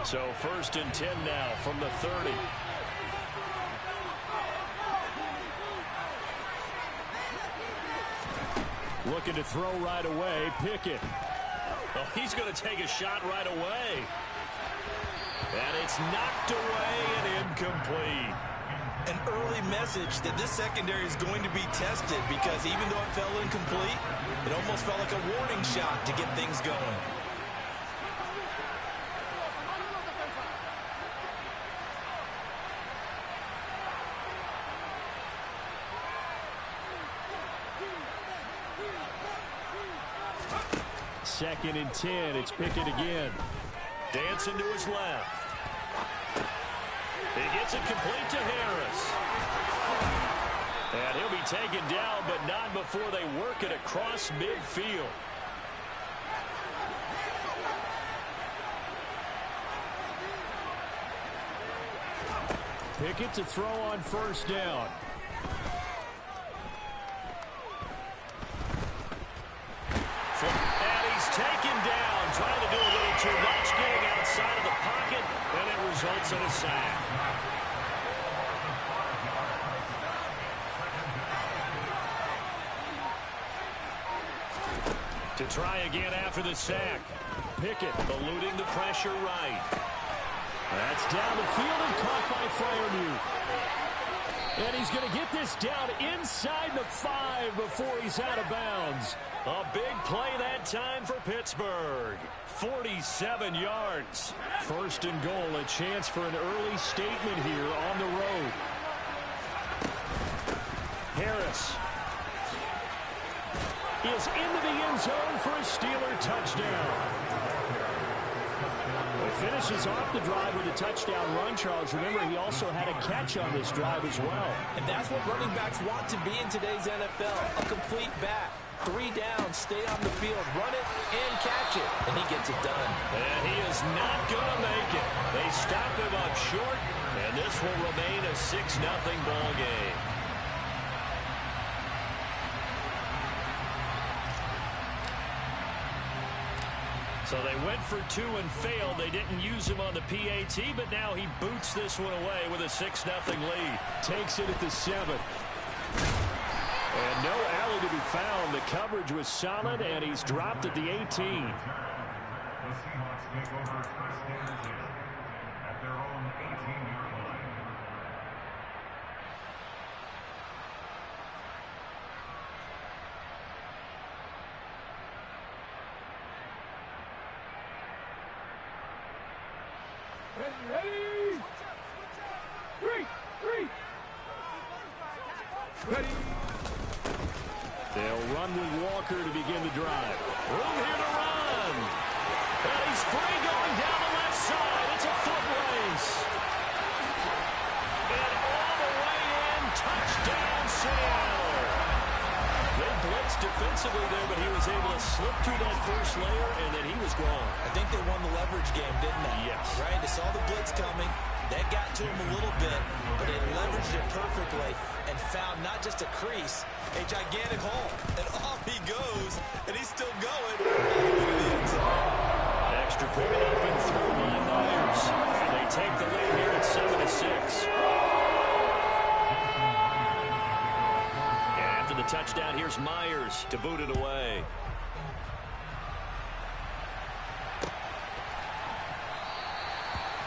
So 1st and 10 now from the 30. Looking to throw right away. Pickett. Oh, he's going to take a shot right away. And it's knocked away and incomplete. An early message that this secondary is going to be tested, because even though it fell incomplete, it almost felt like a warning shot to get things going. Second and 10. It's Pickett again. Dancing to his left. He gets it complete to Harris. And he'll be taken down, but not before they work it across midfield. Pickett to throw on 1st down. And he's taken down, trying to do a little too much, getting outside of the pocket, and it results in a sack. To try again after the sack. Pickett eluding the pressure right. That's down the field and caught by Freiermuth. And he's going to get this down inside the 5 before he's out of bounds. A big play that time for Pittsburgh. 47 yards. 1st and goal, a chance for an early statement here on the road. Harris is into the end zone for a Steeler touchdown. He finishes off the drive with a touchdown run, Charles. Remember, he also had a catch on this drive as well. And that's what running backs want to be in today's NFL, a complete back. 3 down, stay on the field, run it, and catch it. And he gets it done. And he is not going to make it. They stop him up short, and this will remain a 6-0 ball game. So they went for 2 and failed. They didn't use him on the PAT, but now he boots this one away with a 6-0 lead. Takes it at the 7. And no alley to be found. The coverage was solid, and he's dropped at the 18. The Seahawks take over 1st and 10 at their own 18-yard line. Ready. They'll run with Walker to begin the drive. Room here to run. And he's free going down the left side. It's a foot race. And all the way in, touchdown Seattle. They blitzed defensively there, but he was able to slip through that first layer, and then he was gone. I think they won the leverage game, didn't they? Yes. Right? They saw the blitz coming. That got to him a little bit, but they leveraged it perfectly and found not just a crease, a gigantic hole. And off he goes, and he's still going. Extra point up and through by Myers. And they take the lead here at 7-6. And after the touchdown, here's Myers to boot it away.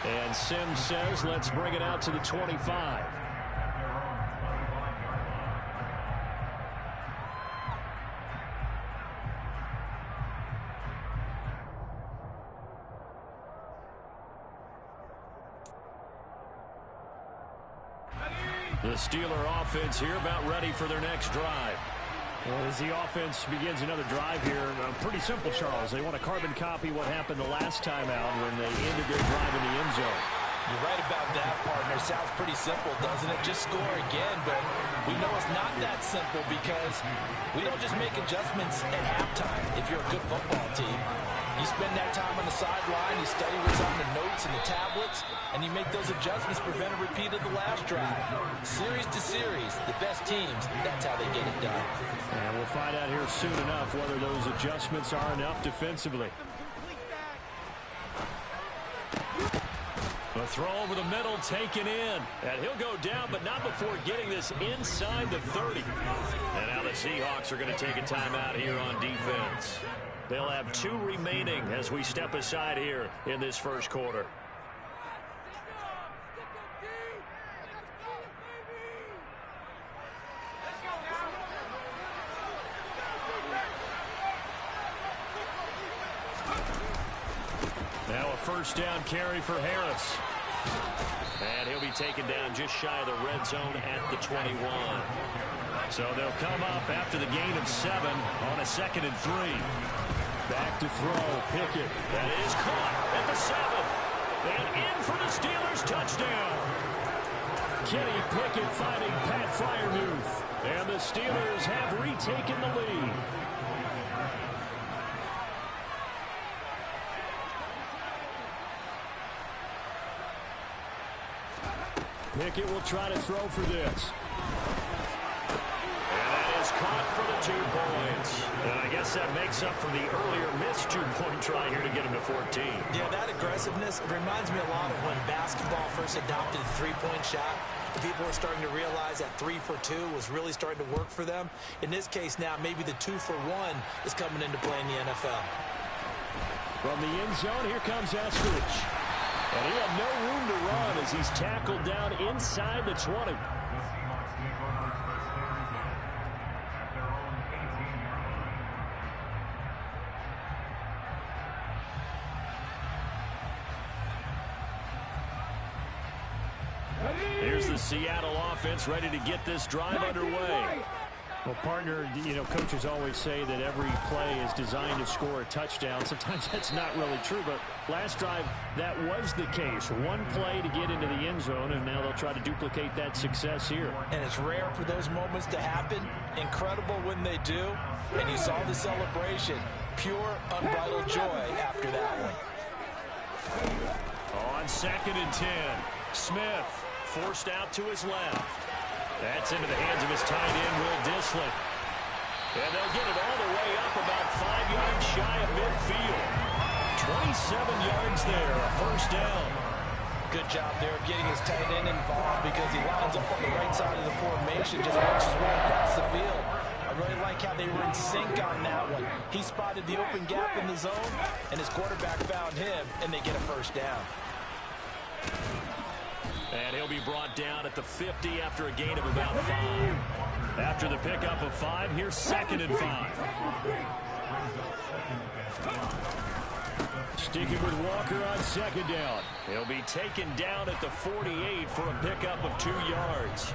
And Sims says, let's bring it out to the 25. The Steeler offense here about ready for their next drive. Well, as the offense begins another drive here, pretty simple, Charles. They want to carbon copy what happened the last time out when they ended their drive in the end zone. You're right about that, partner. Sounds pretty simple, doesn't it? Just score again, but we know it's not that simple because we don't just make adjustments at halftime if you're a good football team. You spend that time on the sideline, you study what's on the notes and the tablets, and you make those adjustments to prevent a repeat of the last drive. Series to series, the best teams, that's how they get it done. And we'll find out here soon enough whether those adjustments are enough defensively. throw over the middle taken in. And he'll go down, but not before getting this inside the 30. And now the Seahawks are going to take a timeout here on defense. They'll have 2 remaining as we step aside here in this first quarter. Now a first down carry for Harris. And he'll be taken down just shy of the red zone at the 21. So they'll come up after the gain of 7 on a 2nd and 3. Back to throw, Pickett. That is caught at the 7. And in for the Steelers touchdown. Kenny Pickett finding Pat Freiermuth. And the Steelers have retaken the lead. Pickett will try to throw for this. And that is caught for the 2 points. And I guess that makes up for the earlier missed 2-point try here to get him to 14. Yeah, that aggressiveness, it reminds me a lot of when basketball first adopted the 3-point shot. People were starting to realize that 3 for 2 was really starting to work for them. In this case now, maybe the 2 for 1 is coming into play in the NFL. From the end zone, here comes Eskridge. And he had no room to run as he's tackled down inside the 20. Here's the Seattle offense ready to get this drive underway. Well, partner, you know, coaches always say that every play is designed to score a touchdown. Sometimes that's not really true, but last drive, that was the case. 1 play to get into the end zone, and now they'll try to duplicate that success here. And it's rare for those moments to happen. Incredible when they do. And you saw the celebration. Pure, unbridled joy after that one. On 2nd and 10, Smith forced out to his left. That's into the hands of his tight end, Will Dissly. And they'll get it all the way up about 5 yards shy of midfield. 27 yards there, a first down. Good job there of getting his tight end involved because he lines up on the right side of the formation, just works his way across the field. I really like how they were in sync on that one. He spotted the open gap in the zone, and his quarterback found him, and they get a first down. And he'll be brought down at the 50 after a gain of about 5. After the pickup of 5, here's 2nd and 5. Sticking with Walker on 2nd down. He'll be taken down at the 48 for a pickup of 2 yards.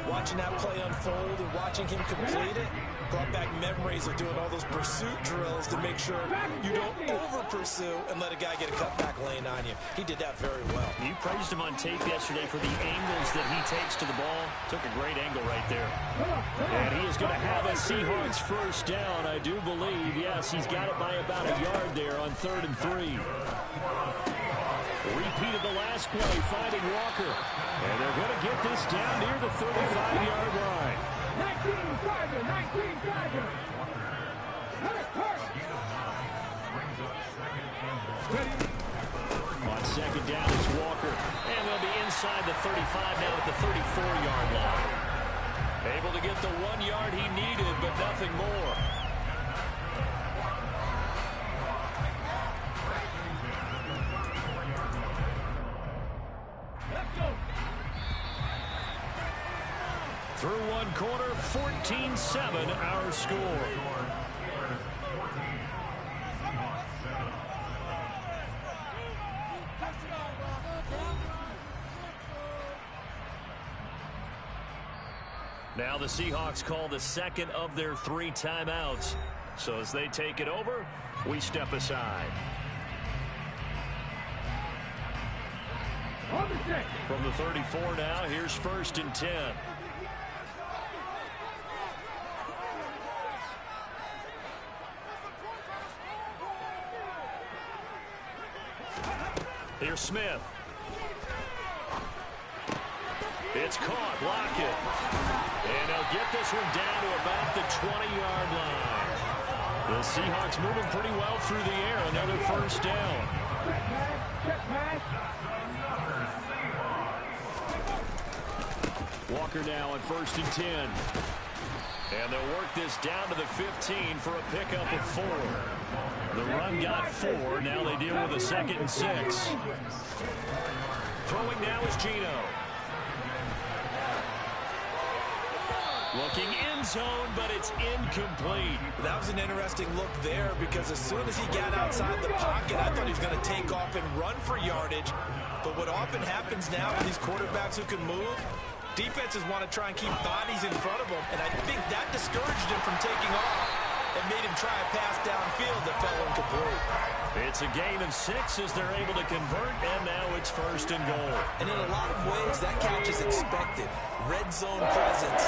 Watching that play unfold and watching him complete it brought back memories of doing all those pursuit drills to make sure you don't over-pursue and let a guy get a cutback lane on you. He did that very well. You praised him on tape yesterday for the angles that he takes to the ball. Took a great angle right there. And he is going to have a Seahawks first down, I do believe. Yes, he's got it by about a yard there on 3rd and 3. Repeated the last play, finding Walker. And they're going to get this down near the 35-yard line. 19 Tiger, 19 Tiger. On 2nd down, it's Walker. And they'll be inside the 35 now at the 34-yard line. Able to get the 1 yard he needed, but nothing more. Through 1 quarter, 14-7 our score. Now the Seahawks call the 2nd of their 3 timeouts. So as they take it over, we step aside. From the 34 now, here's 1st and 10. Here's Smith. It's caught. Block it. And they'll get this one down to about the 20-yard line. The Seahawks moving pretty well through the air. Another first down. Walker now on 1st and 10. And they'll work this down to the 15 for a pickup of 4. The run got 4. Now they deal with a 2nd and 6. Throwing now is Geno. Looking end zone, but it's incomplete. That was an interesting look there because as soon as he got outside the pocket, I thought he was going to take off and run for yardage. But what often happens now with these quarterbacks who can move, defenses want to try and keep bodies in front of them, and I think that discouraged him from taking off and made him try a pass downfield that fell incomplete. It's a gain of 6 as they're able to convert, and now it's 1st and goal. And in a lot of ways, that catch is expected. Red zone presence,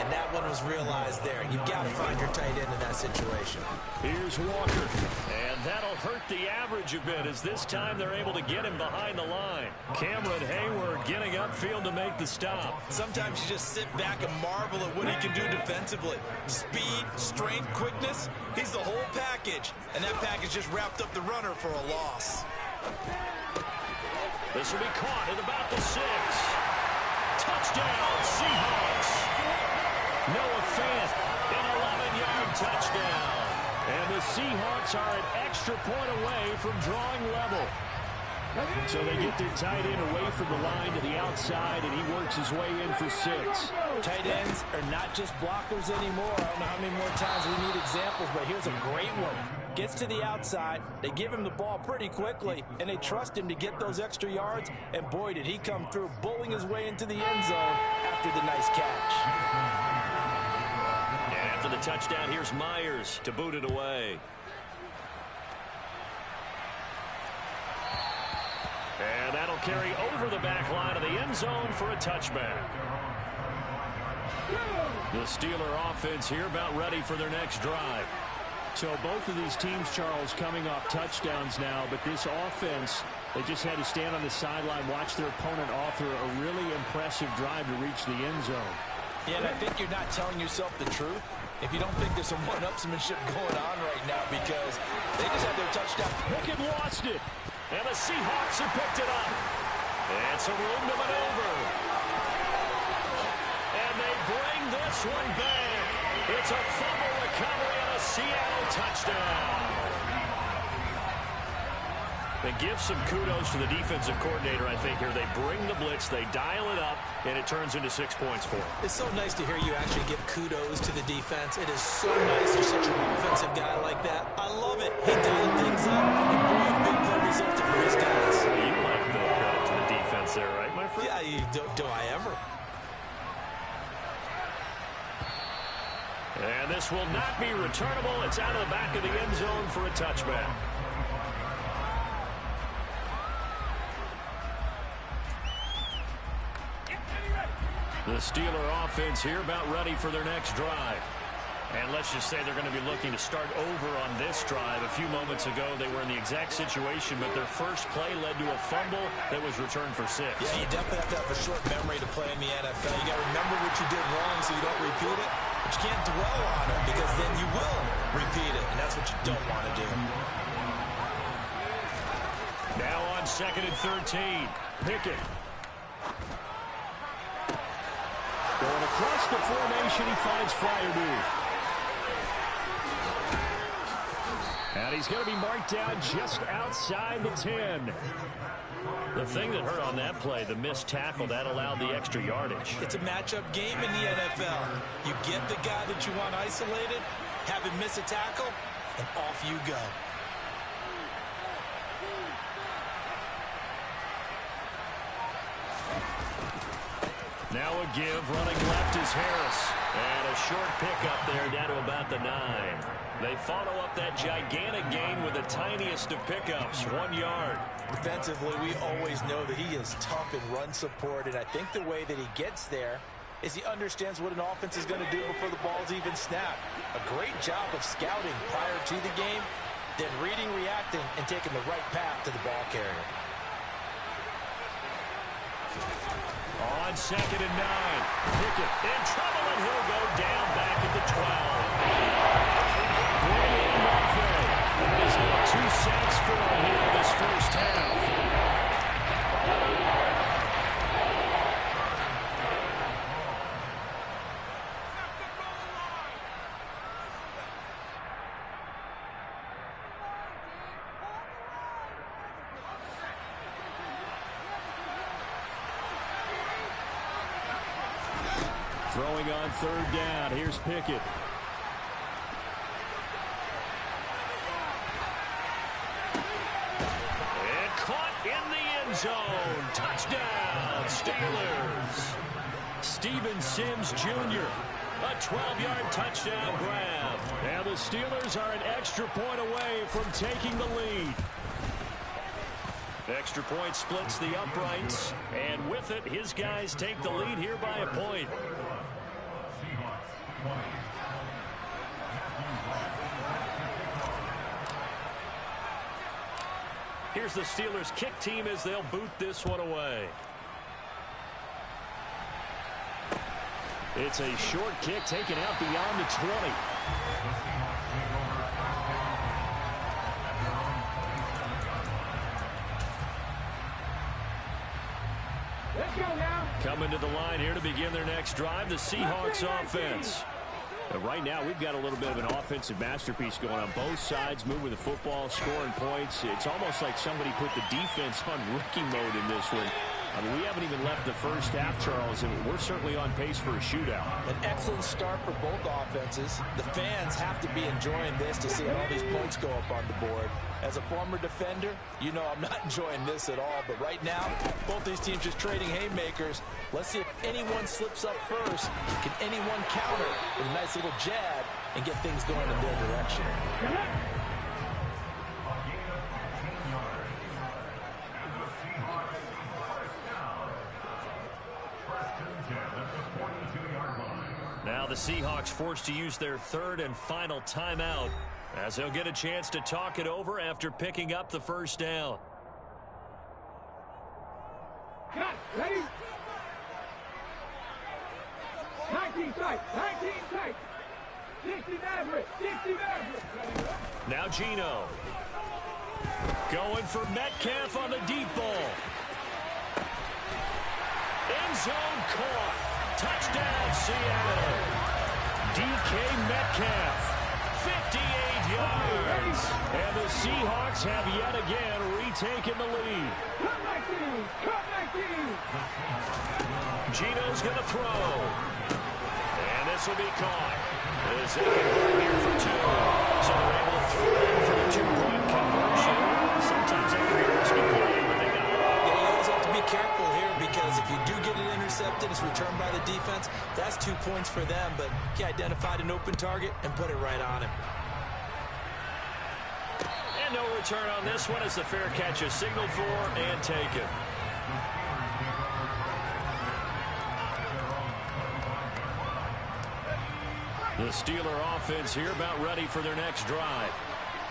and that one was realized there. You've got to find your tight end in that situation. Here's Walker, and that'll hurt the average a bit as this time they're able to get him behind the line. Cameron Hayward getting upfield to make the stop. Sometimes you just sit back and marvel at what he can do defensively. Speed, strength, quickness, he's the whole package. And that package just wrapped up the runner for a loss. This will be caught at about the 6. Touchdown, Seahawks. Noah Fant, an 11-yard touchdown. And the Seahawks are an extra point away from drawing level. So they get their tight end away from the line to the outside, and he works his way in for 6. Tight ends are not just blockers anymore. I don't know how many more times we need examples, but here's a great one. Gets to the outside, they give him the ball pretty quickly, and they trust him to get those extra yards, and boy, did he come through, bowling his way into the end zone after the nice catch. And after the touchdown, here's Myers to boot it away. And that'll carry over the back line of the end zone for a touchback. The Steeler offense here about ready for their next drive. So both of these teams, Charles, coming off touchdowns now, but this offense, they just had to stand on the sideline, watch their opponent author a really impressive drive to reach the end zone. Yeah, and I think you're not telling yourself the truth if you don't think there's some one-upsmanship going on right now because they just had their touchdown. Pickett lost it, and the Seahawks have picked it up. And some room to maneuver. And they bring this one back. It's a fumble recovery and a Seattle touchdown. They give some kudos to the defensive coordinator, I think, here. They bring the blitz, they dial it up, and it turns into 6 points for them. It's so nice to hear you actually give kudos to the defense. It is so nice you're such an offensive guy like that. I love it. He dialed things up, and boy, a big play resulted for his guys. You like the credit to the defense there, right, my friend? Yeah, do I ever? And this will not be returnable. It's out of the back of the end zone for a touchback. The Steeler offense here about ready for their next drive. And let's just say they're going to be looking to start over on this drive. A few moments ago, they were in the exact situation, but their first play led to a fumble that was returned for 6. Yeah, you definitely have to have a short memory to play in the NFL. You got to remember what you did wrong so you don't repeat it. But you can't dwell on it because then you will repeat it, and that's what you don't want to do. Now on 2nd and 13. Pickett. Going across the formation, he finds Fryermuth. And he's going to be marked down just outside the 10. The thing that hurt on that play, the missed tackle, that allowed the extra yardage. It's a matchup game in the NFL. You get the guy that you want isolated, have him miss a tackle, and off you go. Now a give, running left is Harris. And a short pickup there down to about the 9. They follow up that gigantic gain with the tiniest of pickups, 1 yard. Defensively, we always know that he is tough in run support, and I think the way that he gets there is he understands what an offense is going to do before the ball's even snapped. A great job of scouting prior to the game, then reading, reacting, and taking the right path to the ball carrier. On 2nd and 9, Pickett in trouble, and he'll go down back at the 12. Brandon Murphy. That is now 2 sacks for him here in this first half. Throwing on third down. Here's Pickett. And caught in the end zone. Touchdown, Steelers. Steven Sims Jr. A 12-yard touchdown grab. And the Steelers are an extra point away from taking the lead. Extra point splits the uprights. And with it, his guys take the lead here by a point. Here's the Steelers kick team as they'll boot this one away. It's a short kick taken out beyond the 20. Let's go now. Coming to the line here to begin their next drive, the Seahawks offense. Right now, we've got a little bit of an offensive masterpiece going on both sides, moving the football, scoring points. It's almost like somebody put the defense on rookie mode in this one. I mean, we haven't even left the first half, Charles, and we're certainly on pace for a shootout. An excellent start for both offenses. The fans have to be enjoying this to see all these points go up on the board. As a former defender, you know I'm not enjoying this at all. But right now, both these teams just trading haymakers. Let's see if anyone slips up first. Can anyone counter with a nice little jab and get things going in their direction? Now the Seahawks forced to use their third and final timeout as they'll get a chance to talk it over after picking up the first down. Cut. Ready? 19 tight. 19 tight. 60 Maverick. 60 Maverick. Now Geno. Going for Metcalf on the deep ball. End zone caught. Touchdown, Seattle. DK Metcalf, 58 yards. And the Seahawks have yet again retaken the lead. Cut my team. Cut my team. Geno's going to throw. And this will be caught. As they convert here for two. So they're able to throw in for the two-point conversion. Sometimes they can be risky play, but they got it. Yeah, you always have to be careful here because if you do get it intercepted, it's returned by the defense. That's 2 points for them, but he identified an open target and put it right on him. And no return on this one as the fair catch is signaled for and taken. The Steeler offense here about ready for their next drive.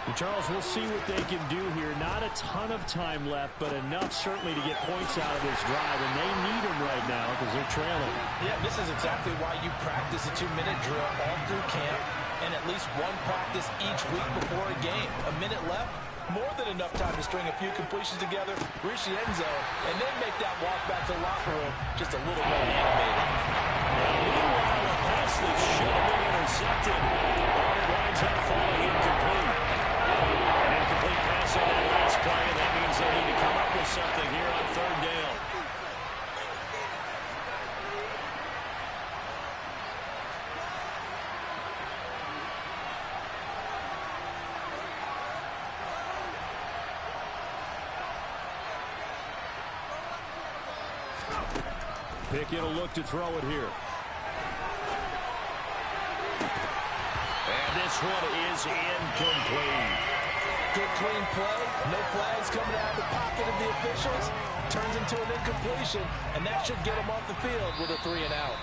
And Charles, we'll see what they can do here. Not a ton of time left, but enough certainly to get points out of this drive, and they need them right now because they're trailing. Yeah, this is exactly why you practice a 2-minute drill all through camp and at least one practice each week before a game. A minute left, more than enough time to string a few completions together, reach the end zone, and then make that walk back to the locker room just a little more animated. Meanwhile, a pass that should have been intercepted. It winds up falling incomplete. An incomplete pass on that last play, and that means they need to come up with something here on third down. Pickett will look to throw it here. And this one is incomplete. Good clean play, no flags coming out of the pocket of the officials. Turns into an incompletion, and that should get them off the field with a 3-and-out.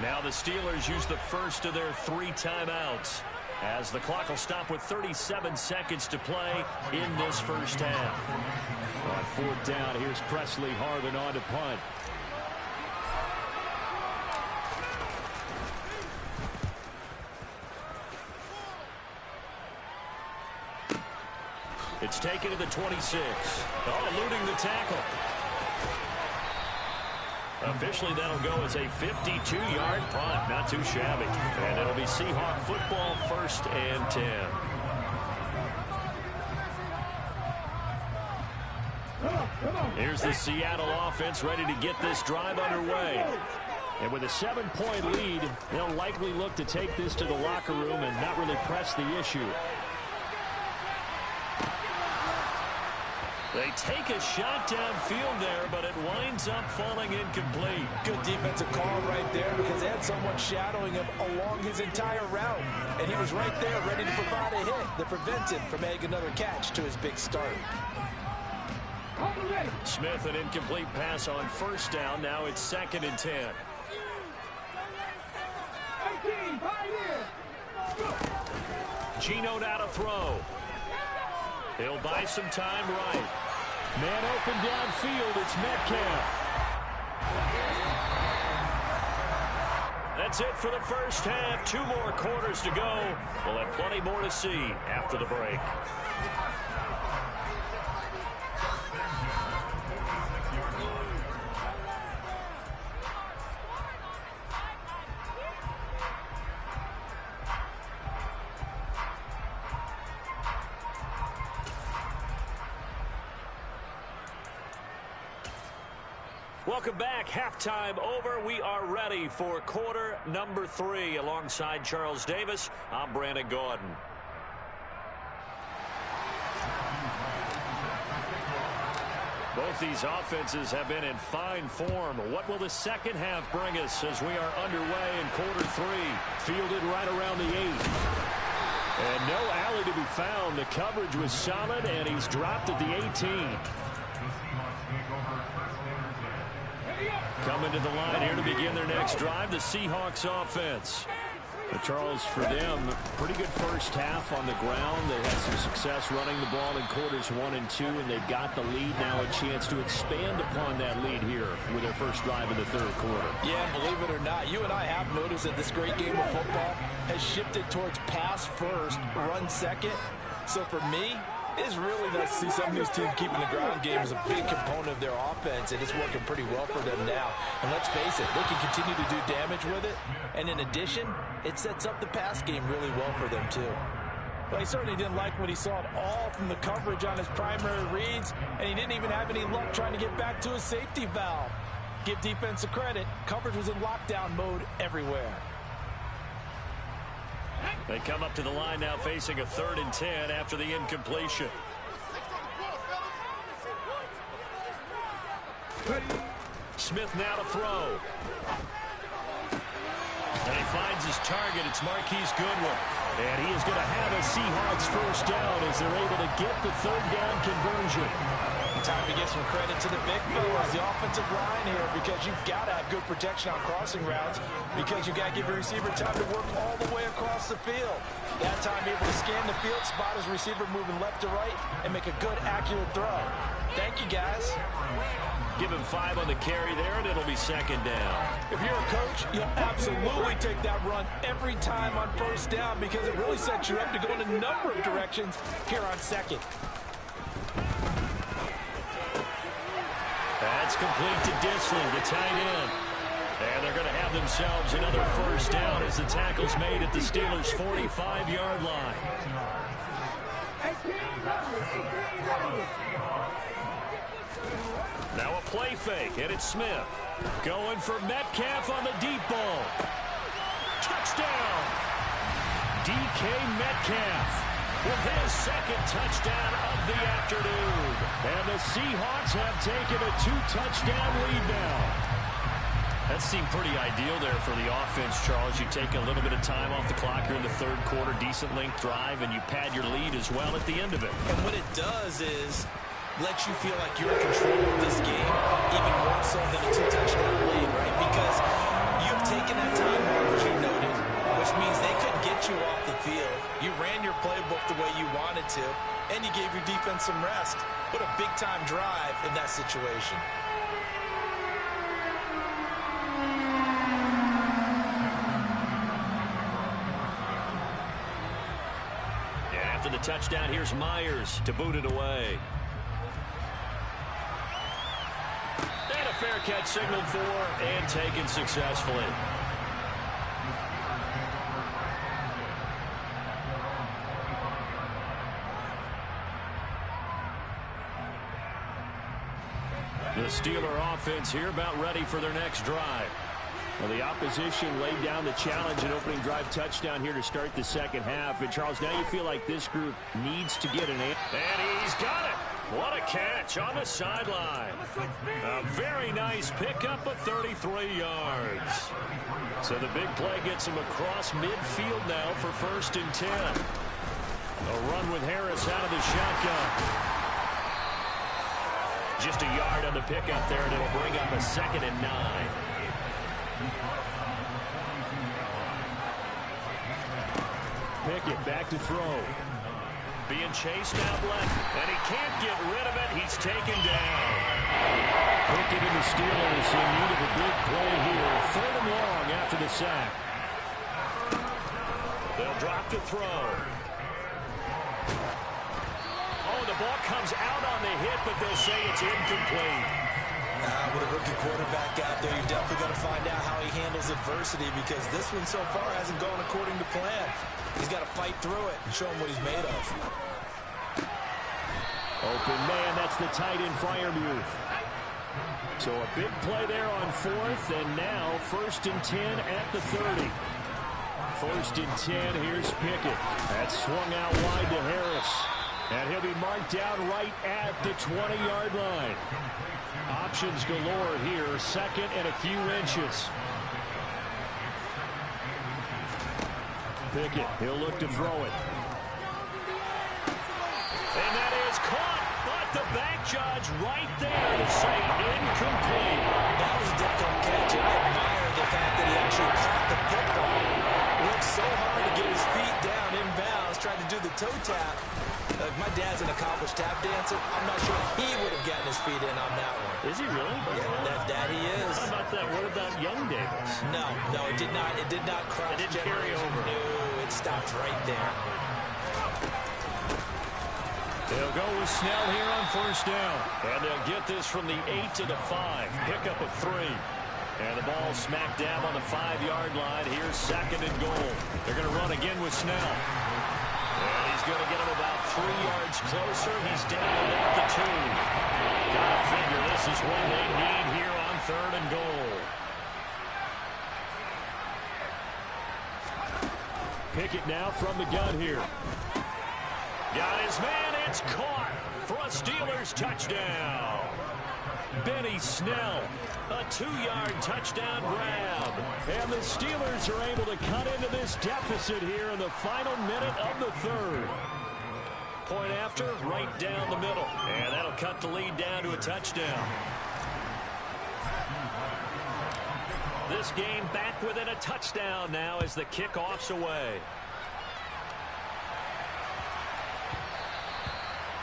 Now the Steelers use the first of their 3 timeouts as the clock will stop with 37 seconds to play in this first half. On fourth down, here's Presley Harvin on to punt. It's taken to the 26. Oh, eluding the tackle. Officially, that'll go as a 52-yard punt. Not too shabby. And it'll be Seahawk football, 1st and 10. Here's the Seattle offense ready to get this drive underway. And with a 7-point lead, they'll likely look to take this to the locker room and not really press the issue. They take a shot downfield there, but it winds up falling incomplete. Good defensive call right there because they had someone shadowing him along his entire route. And he was right there ready to provide a hit that prevents him from making another catch to his big start. Smith, an incomplete pass on first down. Now it's 2nd and 10. Geno now to throw. He'll buy some time right. Man open downfield. It's Metcalf. That's it for the first half. 2 more quarters to go. We'll have plenty more to see after the break. Welcome back. Halftime over. We are ready for quarter number 3. Alongside Charles Davis, I'm Brandon Gordon. Both these offenses have been in fine form. What will the second half bring us as we are underway in quarter 3? Fielded right around the 8. And no alley to be found. The coverage was solid, and he's dropped at the 18. Coming to the line here to begin their next drive, the Seahawks offense. But Charles, for them, pretty good first half on the ground. They had some success running the ball in quarters 1 and 2, and they've got the lead now, a chance to expand upon that lead here with their first drive in the 3rd quarter. Yeah, believe it or not, you and I have noticed that this great game of football has shifted towards pass first, run second. So for me, it's really nice to see some of these teams keeping the ground game as a big component of their offense, and it's working pretty well for them now. And let's face it, they can continue to do damage with it. And in addition, it sets up the pass game really well for them too. But he certainly didn't like what he saw at all from the coverage on his primary reads, and he didn't even have any luck trying to get back to his safety valve. Give defense a credit. Coverage was in lockdown mode everywhere. They come up to the line now facing a 3rd and 10 after the incompletion. Smith now to throw. And he finds his target. It's Marquise Goodwin. And he is going to have a Seahawks first down as they're able to get the 3rd down conversion. Time to give some credit to the big fellas, the offensive line here, because you've got to have good protection on crossing routes because you've got to give your receiver time to work all the way across the field. That time able to scan the field, spot his receiver moving left to right, and make a good, accurate throw. Thank you, guys. Give him 5 on the carry there, and it'll be 2nd down. If you're a coach, you'll absolutely take that run every time on first down because it really sets you up to go in a number of directions here on 2nd. That's complete to Disley, the tight end. And they're going to have themselves another first down as the tackle's made at the Steelers' 45-yard line. Now a play fake, and it's Smith. Going for Metcalf on the deep ball. Touchdown! DK Metcalf with his 2nd touchdown of the afternoon. And the Seahawks have taken a 2-touchdown lead now. That seemed pretty ideal there for the offense, Charles. You take a little bit of time off the clock here in the 3rd quarter, decent length drive, and you pad your lead as well at the end of it. And what it does is let you feel like you're in control of this game, even more so than a 2-touchdown lead, right? Because you've taken that time off, as you noted, which means they couldn't get you off the field. You ran your playbook the way you wanted to, and you gave your defense some rest. What a big-time drive in that situation. And after the touchdown, here's Myers to boot it away. And a fair catch signaled for and taken successfully. The Steeler offense here about ready for their next drive. Well, the opposition laid down the challenge and opening drive touchdown here to start the second half. And, Charles, now you feel like this group needs to get an answer. And he's got it. What a catch on the sideline. A very nice pickup of 33 yards. So the big play gets him across midfield now for 1st and 10. A run with Harris out of the shotgun. Just a yard on the pickup there, and it'll bring up a 2nd and 9. Pickett back to throw. Being chased out left, and he can't get rid of it. He's taken down. Pickett and the Steelers in need of a big play here. 3rd and long after the sack. They'll drop to throw. Oh, the ball comes out on the hit, but they'll say it's incomplete. With a rookie quarterback out there, you're definitely going to find out how he handles adversity, because this one so far hasn't gone according to plan. He's got to fight through it and show him what he's made of. Open man, that's the tight end Freiermuth. So a big play there on 4th, and now 1st and 10 at the 30. 1st and 10, here's Pickett. That's swung out wide to Harris. And he'll be marked down right at the 20-yard line. Options galore here, 2nd and a few inches. Pickett, he'll look to throw it. And that is caught, but the back judge right there to say incomplete. That was a difficult catch, and I admire the fact that he actually caught the football. Worked so hard to get his feet down inbounds, tried to do the toe tap. My dad's an accomplished tap dancer. I'm not sure he would have gotten his feet in on that one. Is he really? Yeah, that he is. How about that? What about Young Davis? No, it did not. It did not cross. It didn't carry over. No, it stopped right there. They'll go with Snell here on 1st down. And they'll get this from the 8 to the 5. Pickup of 3. And the ball smacked dab on the 5-yard line. Here's 2nd and goal. They're going to run again with Snell. And he's going to get him about 3 yards closer. He's down at the 2. Gotta figure this is what they need here on 3rd and goal. Pickett now from the gun here. Got his man. It's caught for a Steelers touchdown. Benny Snell, a 2-yard touchdown grab. And the Steelers are able to cut into this deficit here in the final minute of the 3rd. Point after, right down the middle. And that'll cut the lead down to a touchdown. This game back within a touchdown now as the kickoff's away.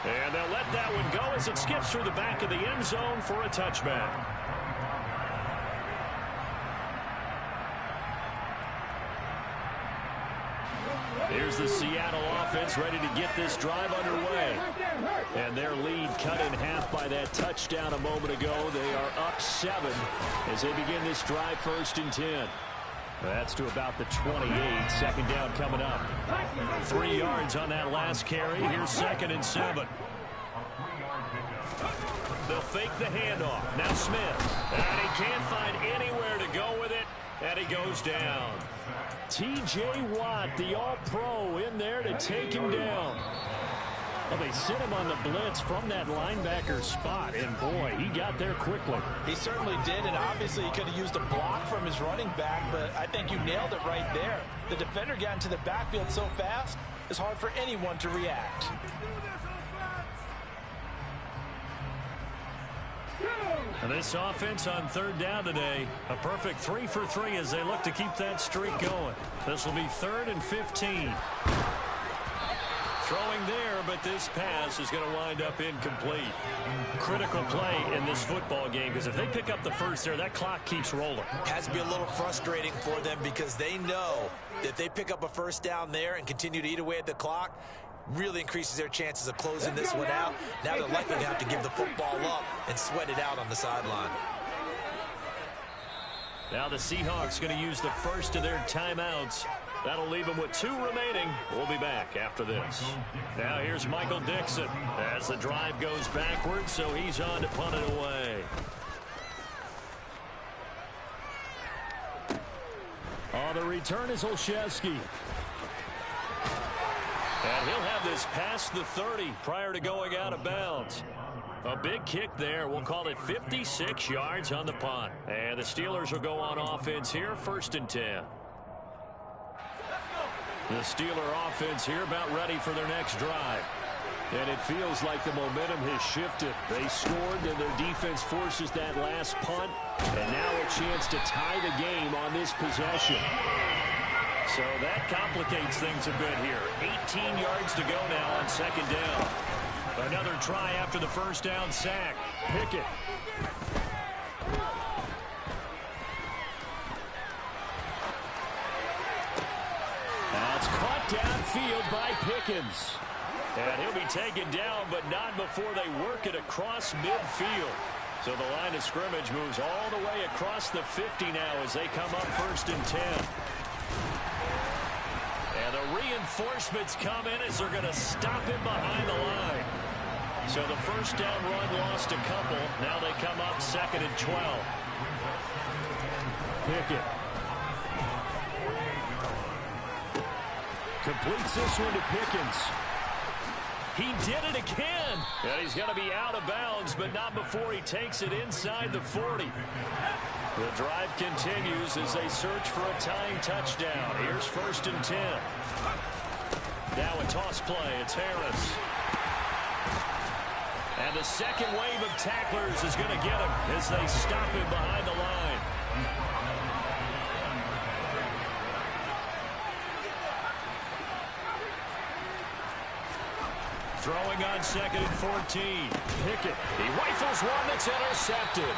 And they'll let that one go as it skips through the back of the end zone for a touchback. Here's the Seattle offense ready to get this drive underway. And their lead cut in half by that touchdown a moment ago. They are up 7 as they begin this drive 1st and 10. That's to about the 28. 2nd down coming up. 3 yards on that last carry. Here's 2nd and 7. They'll fake the handoff. Now Smith. And he can't find anywhere to go with it. And he goes down. T.J. Watt, the All-Pro, in there to take him down. Well, they sent him on the blitz from that linebacker spot, and boy, he got there quickly. He certainly did, and obviously he could have used a block from his running back, but I think you nailed it right there. The defender got into the backfield so fast, it's hard for anyone to react. And this offense on 3rd down today, a perfect 3 for 3 as they look to keep that streak going. This will be 3rd and 15. Throwing there, but this pass is going to wind up incomplete. Critical play in this football game, because if they pick up the first there, that clock keeps rolling. Has to be a little frustrating for them because they know that if they pick up a 1st down there and continue to eat away at the clock, really increases their chances of closing this one out. Now they're likely to have to give the football up and sweat it out on the sideline. Now the Seahawks going to use the first of their timeouts. That'll leave them with 2 remaining. We'll be back after this. Now here's Michael Dixon as the drive goes backwards, so he's on to punt it away. Oh, the return is Olszewski. And he'll have this past the 30 prior to going out of bounds. A big kick there. We'll call it 56 yards on the punt. And the Steelers will go on offense here, 1st and 10. The Steeler offense here about ready for their next drive. And it feels like the momentum has shifted. They scored, and their defense forces that last punt. And now a chance to tie the game on this possession. So that complicates things a bit here. 18 yards to go now on 2nd down. Another try after the 1st down sack. Pickett. That's caught downfield by Pickens. And he'll be taken down, but not before they work it across midfield. So the line of scrimmage moves all the way across the 50 now as they come up 1st and 10. And the reinforcements come in as they're going to stop him behind the line. So the 1st down run lost a couple. Now they come up 2nd and 12. Pickett. Completes this one to Pickens. He did it again. And he's going to be out of bounds, but not before he takes it inside the 40. The drive continues as they search for a tying touchdown. Here's 1st and 10. Now a toss play. It's Harris. And the second wave of tacklers is going to get him as they stop him behind the line. Throwing on 2nd and 14. Pickett. He rifles one that's intercepted.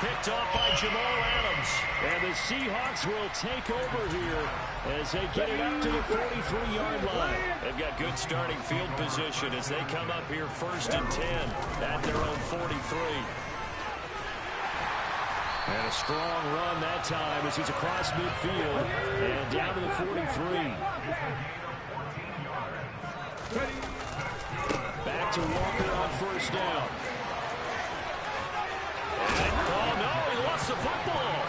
Picked off by Jamal Adams. And the Seahawks will take over here as they get it up to the 43-yard line. They've got good starting field position as they come up here 1st and 10 at their own 43. And a strong run that time as he's across midfield and down to the 43. Back to Walker on 1st down. Oh, no, he lost the football.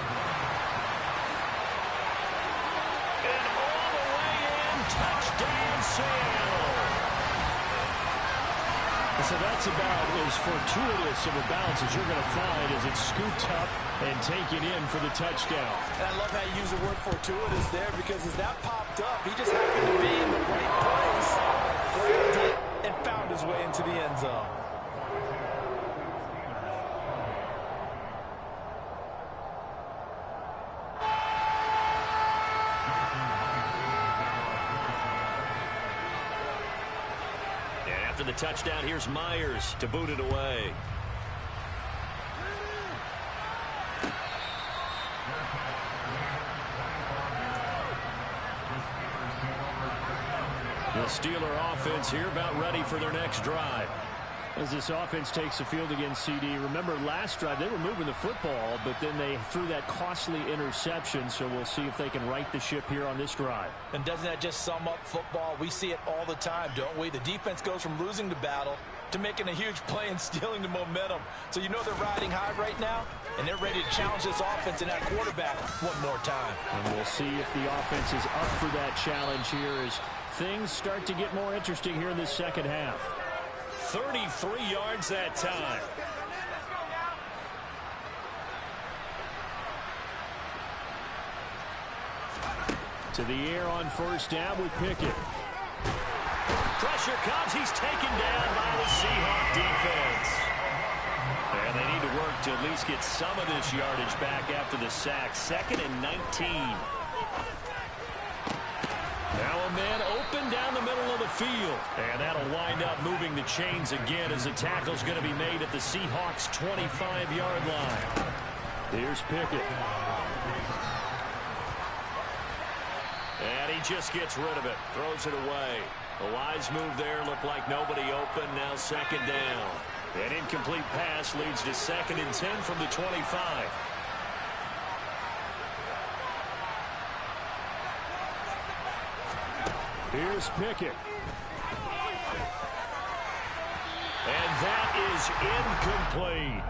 And all the way in, touchdown, Seattle. So that's about as fortuitous of a bounce as you're going to find as it's scooped up and taken in for the touchdown. And I love how you use the word fortuitous there because as that popped up, he just happened to be in the right place, grabbed it, and found his way into the end zone. After the touchdown, here's Myers to boot it away. The Steeler offense here about ready for their next drive. As this offense takes the field against CD, remember last drive they were moving the football, but then they threw that costly interception, so we'll see if they can right the ship here on this drive. And doesn't that just sum up football? We see it all the time, don't we? The defense goes from losing the battle to making a huge play and stealing the momentum. So you know they're riding high right now, and they're ready to challenge this offense and that quarterback one more time. And we'll see if the offense is up for that challenge here as things start to get more interesting here in this second half. 33 yards that time. To the air on 1st down with Pickett. Pressure comes. He's taken down by the Seahawk defense. And they need to work to at least get some of this yardage back after the sack. 2nd and 19. Now a man open down the middle of the field. And that'll wind up moving the chains again as the tackle's going to be made at the Seahawks' 25-yard line. Here's Pickett. And he just gets rid of it. Throws it away. A wise move there. Looked like nobody open. Now 2nd down. An incomplete pass leads to 2nd and 10 from the 25. Here's Pickett. And that is incomplete.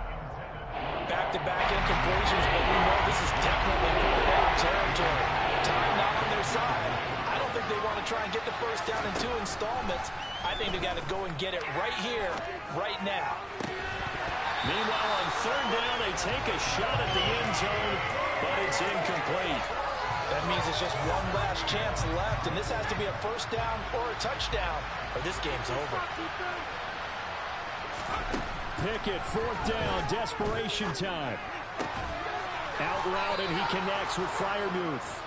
Back-to-back incompletions, but we know this is definitely for the territory. Time not on their side. I don't think they want to try and get the first down in 2 installments. I think they got to go and get it right here, right now. Meanwhile, on third down, they take a shot at the end zone, but it's incomplete. That means it's just one last chance left, and this has to be a first down or a touchdown, or this game's over. Pickett, fourth down, desperation time. Out route, and he connects with Freiermuth.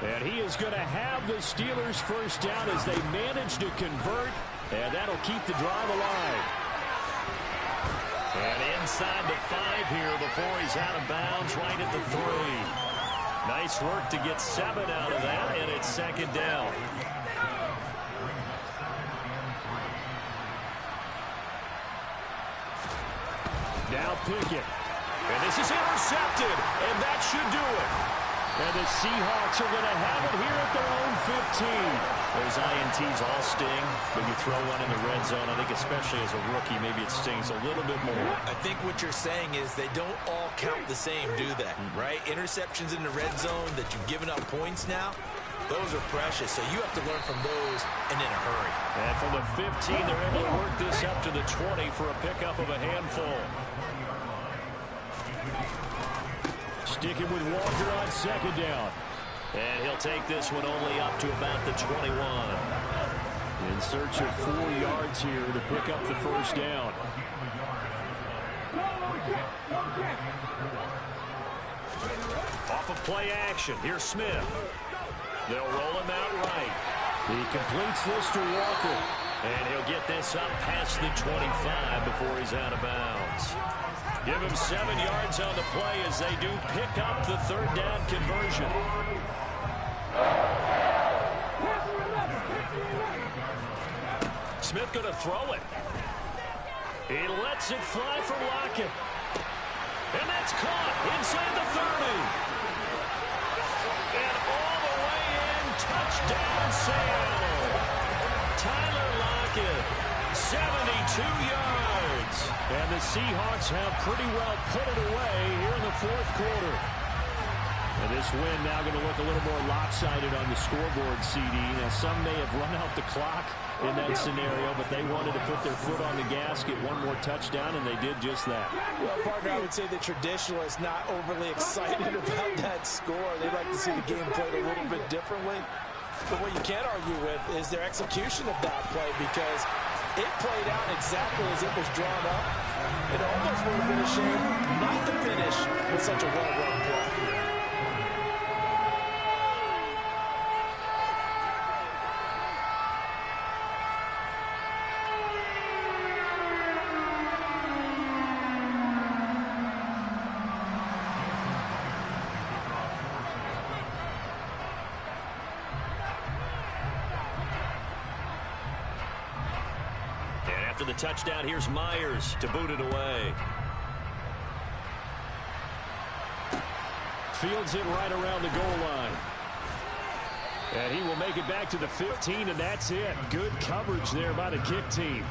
And he is going to have the Steelers first down as they manage to convert, and that'll keep the drive alive. And inside the 5 here before he's out of bounds, right at the 3. Nice work to get 7 out of that, and it's second down. Now Pickett. And this is intercepted, and that should do it. And the Seahawks are going to have it here at their own 15. Those INTs all sting, but you throw one in the red zone. I think especially as a rookie, maybe it stings a little bit more. I think what you're saying is they don't all count the same, do they? Right? Interceptions in the red zone that you've given up points now, those are precious. So you have to learn from those and in a hurry. And from the 15, they're able to work this up to the 20 for a pickup of a handful. Sticking with Walker on second down. And he'll take this one only up to about the 21. In search of 4 yards here to pick up the first down. Off of play action. Here's Smith. They'll roll him out right. He completes this to Walker. And he'll get this up past the 25 before he's out of bounds. Give him 7 yards on the play as they do pick up the third down conversion. Smith going to throw it. He lets it fly for Lockett. And that's caught inside the 30. And all the way in, touchdown Seattle. Tyler Lockett, 72 yards. And the Seahawks have pretty well put it away here in the fourth quarter. And this win now going to look a little more lopsided on the scoreboard, CD. Now, some may have run out the clock in that scenario, but they wanted to put their foot on the gas, get one more touchdown, and they did just that. Well, partner, I would say the traditionalists not overly excited about that score. They'd like to see the game played a little bit differently. But what you can't argue with is their execution of that play, because it played out exactly as it was drawn up. It almost would have been a shame not to finish with such a well-run play. The touchdown, here's Myers to boot it away. Fields it right around the goal line. And he will make it back to the 15, and that's it. Good coverage there by the kick team.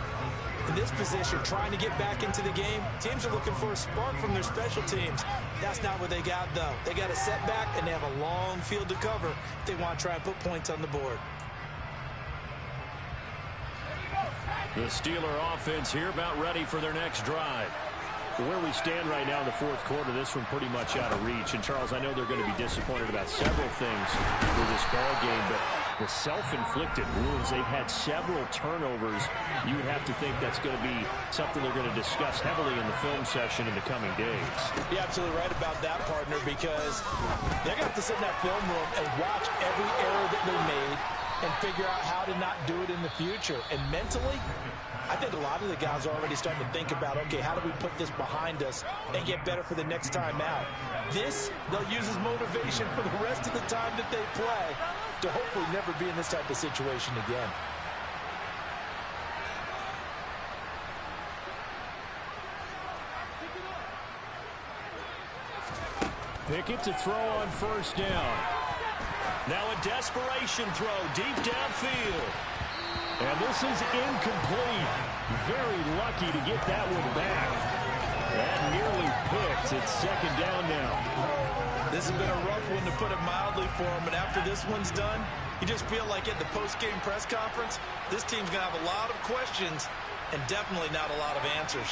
In this position, trying to get back into the game, teams are looking for a spark from their special teams. That's not what they got, though. They got a setback, and they have a long field to cover if they want to try and put points on the board. The Steeler offense here about ready for their next drive. Where we stand right now in the fourth quarter, this one pretty much out of reach. And, Charles, I know they're going to be disappointed about several things with this ball game, but the self-inflicted wounds, they've had several turnovers. You would have to think that's going to be something they're going to discuss heavily in the film session in the coming days. You're absolutely right about that, partner, because they're going to have to sit in that film room and watch every error that they made and figure out how to not do it in the future. And mentally, I think a lot of the guys are already starting to think about, okay, how do we put this behind us and get better for the next time out? This, they'll use as motivation for the rest of the time that they play to hopefully never be in this type of situation again. Pickett to throw on first down. Now a desperation throw deep downfield. And this is incomplete. Very lucky to get that one back. That nearly picked. It's second down now. This has been a rough one, to put it mildly, for him. And after this one's done, you just feel like at the post-game press conference, this team's going to have a lot of questions and definitely not a lot of answers.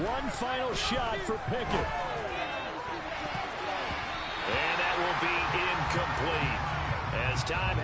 One final shot for Pickett. And that will be incomplete. As time